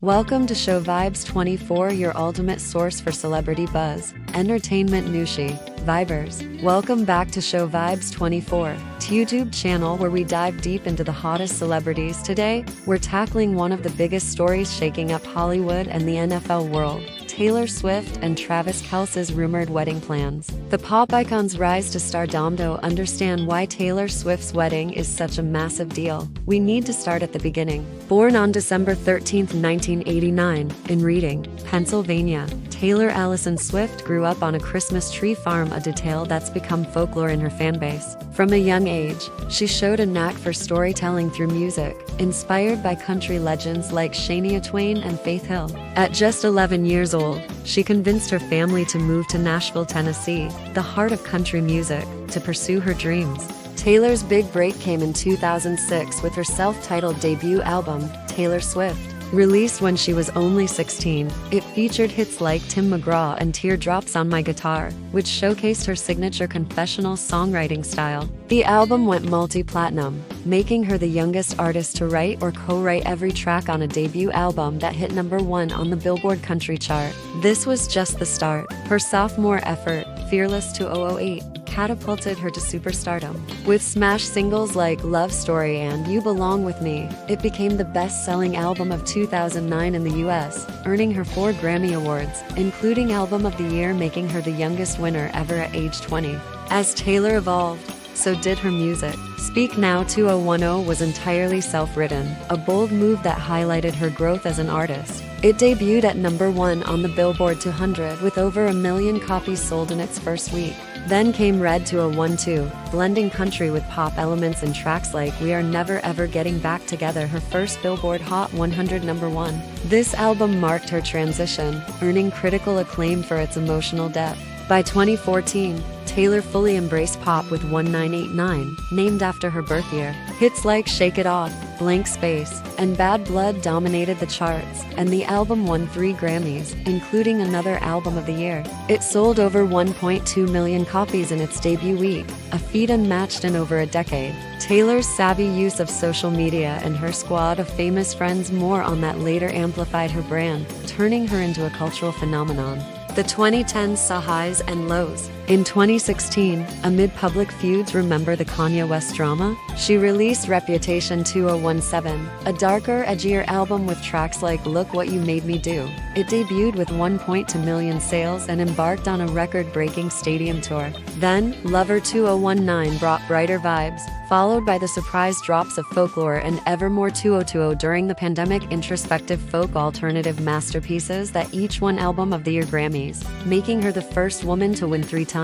Welcome to Show Vibes 24, your ultimate source for celebrity buzz, entertainment nushi, vibers. Welcome back to Show Vibes 24, YouTube channel where we dive deep into the hottest celebrities. Today, we're tackling one of the biggest stories shaking up Hollywood and the NFL world. Taylor Swift and Travis Kelce's rumored wedding plans. The pop icon's rise to stardom. To understand why Taylor Swift's wedding is such a massive deal, we need to start at the beginning. Born on December 13, 1989, in Reading, Pennsylvania, Taylor Allison Swift grew up on a Christmas tree farm, a detail that's become folklore in her fanbase. From a young age, she showed a knack for storytelling through music, inspired by country legends like Shania Twain and Faith Hill. At just 11 years old, she convinced her family to move to Nashville, Tennessee, the heart of country music, to pursue her dreams. Taylor's big break came in 2006 with her self-titled debut album, Taylor Swift. Released when she was only 16, it featured hits like Tim McGraw and Teardrops on My Guitar, which showcased her signature confessional songwriting style. The album went multi-platinum, making her the youngest artist to write or co-write every track on a debut album that hit #1 on the Billboard Country chart. This was just the start. Her sophomore effort, Fearless 2008, catapulted her to superstardom. With smash singles like Love Story and You Belong With Me, it became the best-selling album of 2009 in the US, earning her 4 Grammy Awards, including Album of the Year, making her the youngest winner ever at age 20. As Taylor evolved, so did her music. Speak Now 2010 was entirely self-written, a bold move that highlighted her growth as an artist. It debuted at #1 on the Billboard 200 with over 1 million copies sold in its first week. Then came Red 2012, blending country with pop elements in tracks like We Are Never Ever Getting Back Together, her first Billboard Hot 100 #1. This album marked her transition, earning critical acclaim for its emotional depth. By 2014, Taylor fully embraced pop with 1989, named after her birth year. Hits like Shake It Off, Blank Space, and Bad Blood dominated the charts, and the album won 3 Grammys, including another Album of the Year. It sold over 1.2 million copies in its debut week, a feat unmatched in over a decade. Taylor's savvy use of social media and her squad of famous friends more on that later amplified her brand, turning her into a cultural phenomenon. The 2010s saw highs and lows. In 2016, amid public feuds, remember the Kanye West drama? She released Reputation 2017, a darker, edgier album with tracks like Look What You Made Me Do. It debuted with 1.2 million sales and embarked on a record-breaking stadium tour. Then, Lover 2019 brought brighter vibes, followed by the surprise drops of Folklore and Evermore 2020 during the pandemic, introspective folk alternative masterpieces that each won Album of the Year Grammys, making her the first woman to win 3 times.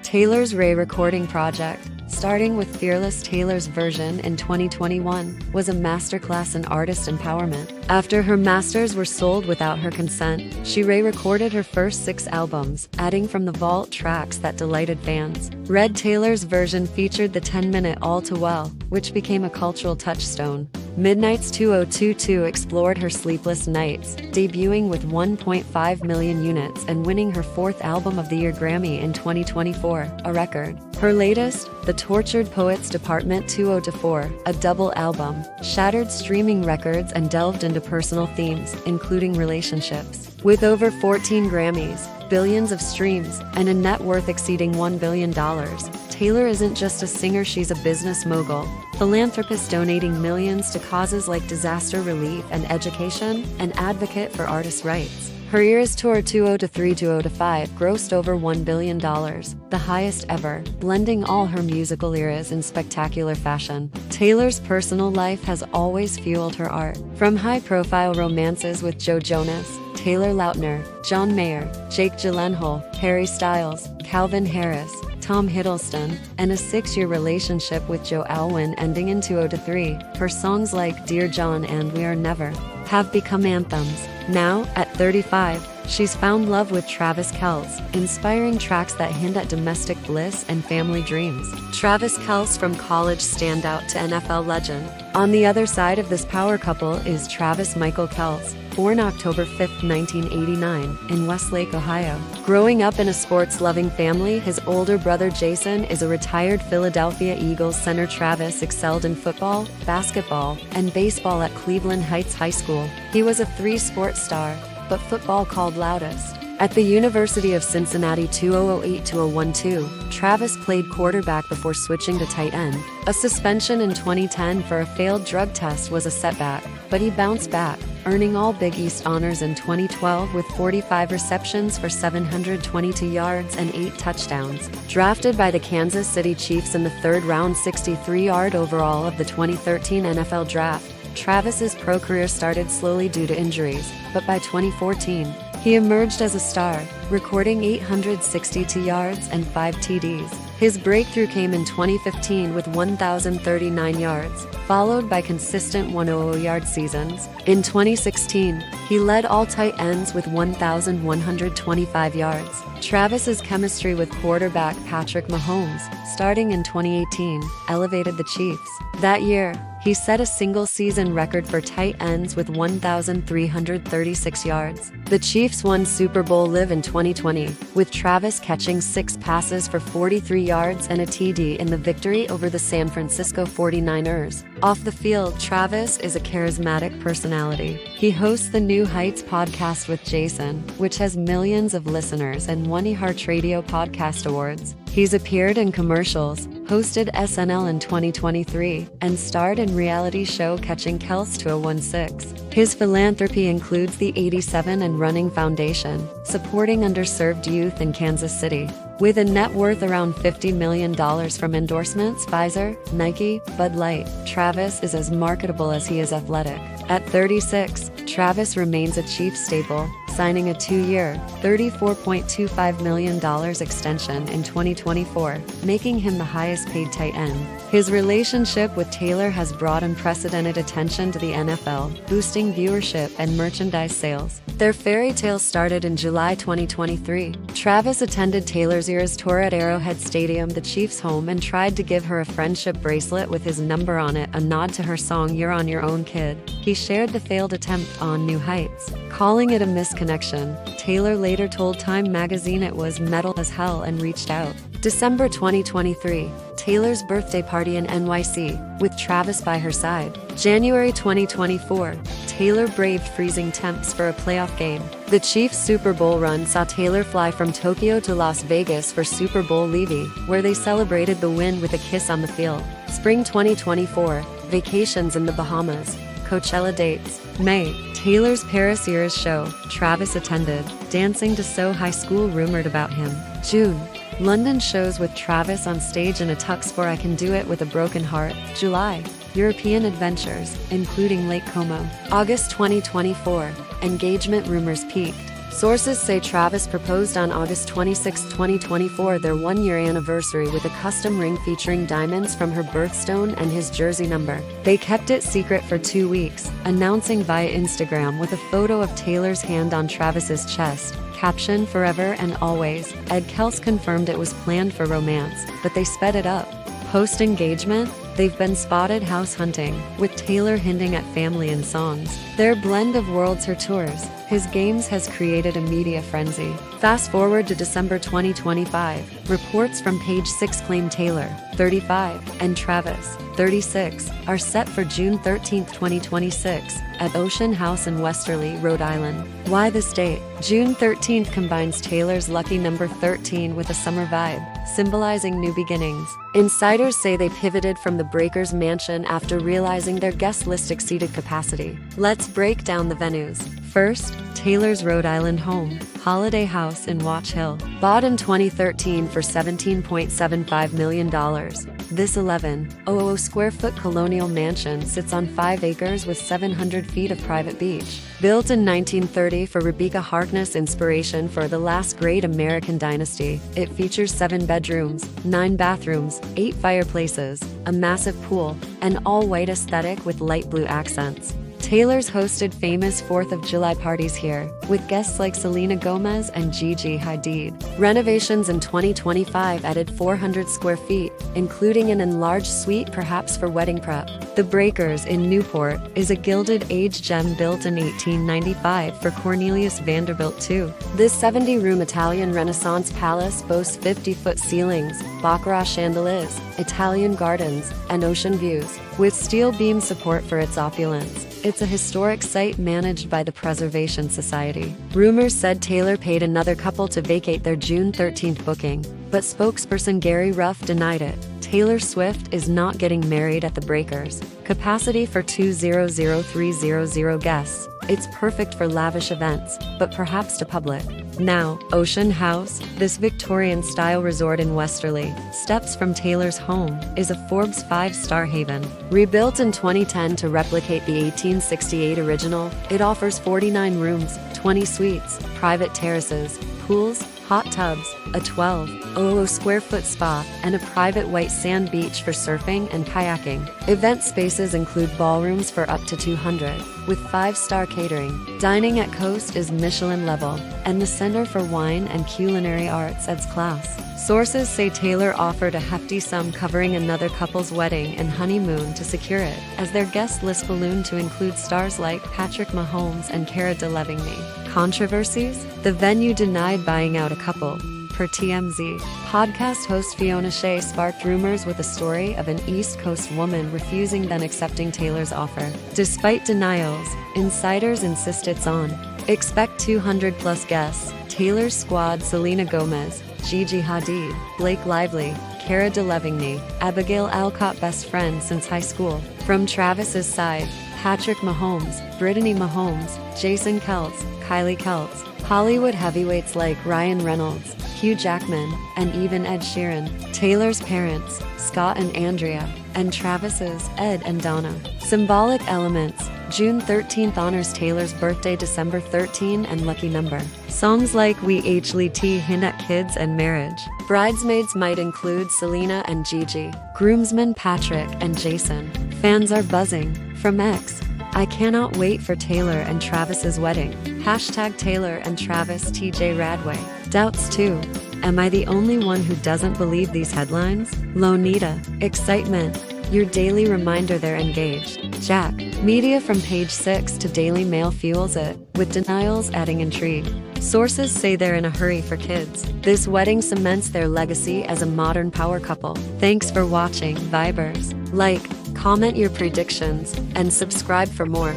Taylor's re-recording project, starting with Fearless, Taylor's version in 2021, was a masterclass in artist empowerment. After her masters were sold without her consent, she re-recorded her first 6 albums, adding from the vault tracks that delighted fans. Red, Taylor's version, featured the 10-minute All Too Well, which became a cultural touchstone. Midnight's 2022 explored her sleepless nights, debuting with 1.5 million units and winning her 4th Album of the Year Grammy in 2024, a record. Her latest, The Tortured Poets Department 2024, a double album, shattered streaming records and delved into personal themes, including relationships. With over 14 Grammys, billions of streams, and a net worth exceeding $1 billion, Taylor isn't just a singer, she's a business mogul, philanthropist donating millions to causes like disaster relief and education, an advocate for artists' rights. Her Eras Tour 2003-2005 grossed over $1 billion, the highest ever, blending all her musical eras in spectacular fashion. Taylor's personal life has always fueled her art. From high-profile romances with Joe Jonas, Taylor Lautner, John Mayer, Jake Gyllenhaal, Harry Styles, Calvin Harris, Tom Hiddleston, and a 6-year relationship with Joe Alwyn ending in 2003, her songs like Dear John and We Are Never have become anthems. Now, at 35, she's found love with Travis Kelce, inspiring tracks that hint at domestic bliss and family dreams. Travis Kelce from college standout to NFL legend. On the other side of this power couple is Travis Michael Kelce, born October 5, 1989, in Westlake, Ohio. Growing up in a sports-loving family, his older brother Jason is a retired Philadelphia Eagles center. Travis excelled in football, basketball, and baseball at Cleveland Heights High School. He was a three-sport star, but football called loudest. At the University of Cincinnati 2008-2012, Travis played quarterback before switching to tight end. A suspension in 2010 for a failed drug test was a setback, but he bounced back, earning all Big East honors in 2012 with 45 receptions for 722 yards and 8 touchdowns. Drafted by the Kansas City Chiefs in the third round, 63rd overall of the 2013 NFL Draft, Travis's pro career started slowly due to injuries, but by 2014, he emerged as a star, recording 862 yards and 5 TDs. His breakthrough came in 2015 with 1,039 yards, followed by consistent 1,000-yard seasons. In 2016, he led all tight ends with 1,125 yards. Travis's chemistry with quarterback Patrick Mahomes, starting in 2018, elevated the Chiefs. That year, he set a single-season record for tight ends with 1,336 yards. The Chiefs won Super Bowl LIV in 2020, with Travis catching 6 passes for 43 yards and a TD in the victory over the San Francisco 49ers. Off the field, Travis is a charismatic personality. He hosts the New Heights podcast with Jason, which has millions of listeners and won iHeartRadio Podcast Awards. He's appeared in commercials, hosted SNL in 2023, and starred in reality show Catching Kelce 2016. His philanthropy includes the 87 and Running Foundation, supporting underserved youth in Kansas City. With a net worth around $50 million from endorsements, Pfizer, Nike, Bud Light, Travis is as marketable as he is athletic. At 36, Travis remains a Chiefs staple, signing a 2-year, $34.25 million extension in 2024, making him the highest-paid tight end. His relationship with Taylor has brought unprecedented attention to the NFL, boosting viewership and merchandise sales. Their fairy tale started in July 2023. Travis attended Taylor's Eras tour at Arrowhead Stadium, the Chiefs' home, and tried to give her a friendship bracelet with his number on it, a nod to her song You're On Your Own Kid. He shared the failed attempt on New Heights, calling it a misconnection. Taylor later told Time magazine it was metal as hell and reached out. December 2023, Taylor's birthday party in NYC, with Travis by her side. January 2024, Taylor braved freezing temps for a playoff game. The Chiefs' Super Bowl run saw Taylor fly from Tokyo to Las Vegas for Super Bowl Levy, where they celebrated the win with a kiss on the field. Spring 2024, vacations in the Bahamas. Coachella dates. May, Taylor's Paris Eras show, Travis attended. Dancing to So High School rumored about him. June, London shows with Travis on stage in a tux for I Can Do It with a Broken Heart. July, European adventures, including Lake Como. August 2024, engagement rumors peaked. Sources say Travis proposed on August 26, 2024, their 1-year anniversary, with a custom ring featuring diamonds from her birthstone and his jersey number. They kept it secret for 2 weeks, announcing via Instagram with a photo of Taylor's hand on Travis's chest. Caption, Forever and Always. Ed Kelce confirmed it was planned for romance, but they sped it up. Post-engagement, they've been spotted house hunting, with Taylor hinting at family in songs. Their blend of worlds her tours, his games has created a media frenzy. Fast forward to December 2025, reports from Page Six claim Taylor, 35, and Travis, 36, are set for June 13, 2026, at Ocean House in Westerly, Rhode Island. Why this date? June 13th combines Taylor's lucky number 13 with a summer vibe, symbolizing new beginnings. Insiders say they pivoted from the Breakers mansion after realizing their guest list exceeded capacity. Let's break down the venues. First, Taylor's Rhode Island home, Holiday House in Watch Hill. Bought in 2013 for $17.75 million, this 11,000 square foot colonial mansion sits on 5 acres with 700 feet of private beach. Built in 1930 for Rebecca Harkness' inspiration for The Last Great American Dynasty, it features 7 bedrooms, 9 bathrooms, 8 fireplaces, a massive pool, an all-white aesthetic with light blue accents. Taylor's hosted famous 4th of July parties here, with guests like Selena Gomez and Gigi Hadid. Renovations in 2025 added 400 square feet, including an enlarged suite perhaps for wedding prep. The Breakers in Newport is a Gilded Age gem built in 1895 for Cornelius Vanderbilt II. This 70-room Italian Renaissance palace boasts 50-foot ceilings, baccarat chandeliers, Italian gardens, and ocean views, with steel beam support for its opulence. It's a historic site managed by the Preservation Society. Rumors said Taylor paid another couple to vacate their June 13th booking, but spokesperson Gary Ruff denied it. Taylor Swift is not getting married at the Breakers. Capacity for 200,300 guests. It's perfect for lavish events, but perhaps to public. Now, Ocean House, this Victorian-style resort in Westerly, steps from Taylor's home, is a Forbes 5-star haven. Rebuilt in 2010 to replicate the 1868 original, it offers 49 rooms, 20 suites, private terraces, pools, hot tubs, a 12,000 square foot spa, and a private white sand beach for surfing and kayaking. Event spaces include ballrooms for up to 200, with 5-star catering. Dining at Coast is Michelin level, and the Center for Wine and Culinary Arts adds class. Sources say Taylor offered a hefty sum covering another couple's wedding and honeymoon to secure it, as their guest list ballooned to include stars like Patrick Mahomes and Cara Delevingne. Controversies? The venue denied buying out a couple. Per TMZ, podcast host Fiona Shea sparked rumors with a story of an East Coast woman refusing then accepting Taylor's offer. Despite denials, insiders insist it's on. Expect 200-plus guests. Taylor's squad: Selena Gomez, Gigi Hadid, Blake Lively, Cara Delevingne, Abigail Alcott, best friend since high school. From Travis's side, Patrick Mahomes, Brittany Mahomes, Jason Kelce, Kylie Kelce, Hollywood heavyweights like Ryan Reynolds, Hugh Jackman, and even Ed Sheeran. Taylor's parents, Scott and Andrea, and Travis's, Ed and Donna. Symbolic elements: June 13th honors Taylor's birthday, December 13 and lucky number. Songs like We HLT hint at kids and marriage. Bridesmaids might include Selena and Gigi, groomsmen Patrick and Jason. Fans are buzzing. From X, I cannot wait for Taylor and Travis's wedding. Hashtag Taylor and Travis TJ Radway. Doubts too. Am I the only one who doesn't believe these headlines? Lonita. Excitement. Your daily reminder they're engaged. Jack. Media from Page 6 to Daily Mail fuels it, with denials adding intrigue. Sources say they're in a hurry for kids. This wedding cements their legacy as a modern power couple. Thanks for watching, Vibers. Like, comment your predictions, and subscribe for more.